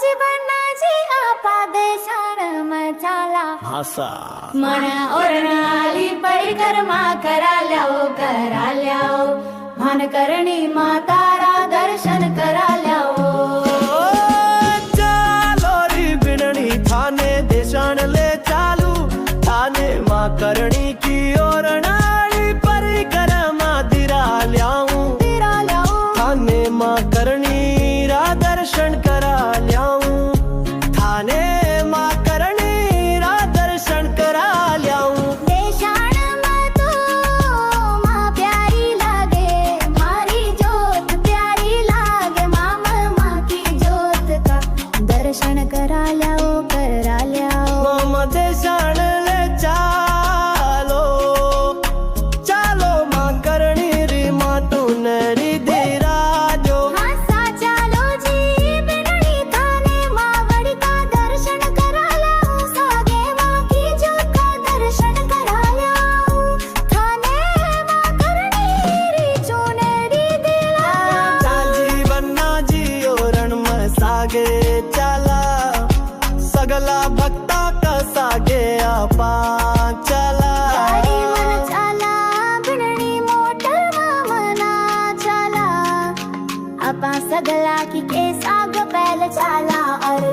जीवनाची आपा देशान मचाला भाषा मना ओरणाली परिक्रमा कराल्याओ भानकरणी मातारा दर्शन कराल्याओ चालो री बिनणी थाने देशान ले चालू थाने माँ करणी की ओरणाली परिक्रमा दिराल्याऊं थाने माँ करणी रा दर्शन कराल्याऊं थाने माँ करणी रा दर्शन कराल्याऊं देशान में तो माँ प्यारी लागे मारी जोत प्यारी लागे माँ की जोत का दर्शन कराल्याओ मम देशान ले चालो चालो माँ करणी री माँ तूने री दिराजो हाँ साचा लो जी बिनणी थाने माँ वड़ी का दर्शन कराल्याओ सागे माँ की जोत का दर्शन कराल्याओ थाने माँ करणी री चुनरी दिलाल्याओ जीवना जियो रण में सागे चला सगला भक्ता का सागे आपा चला गाडी मन चाला बिनणी मोटर मना चाला आपा सगला की के साग पहल चाला अरे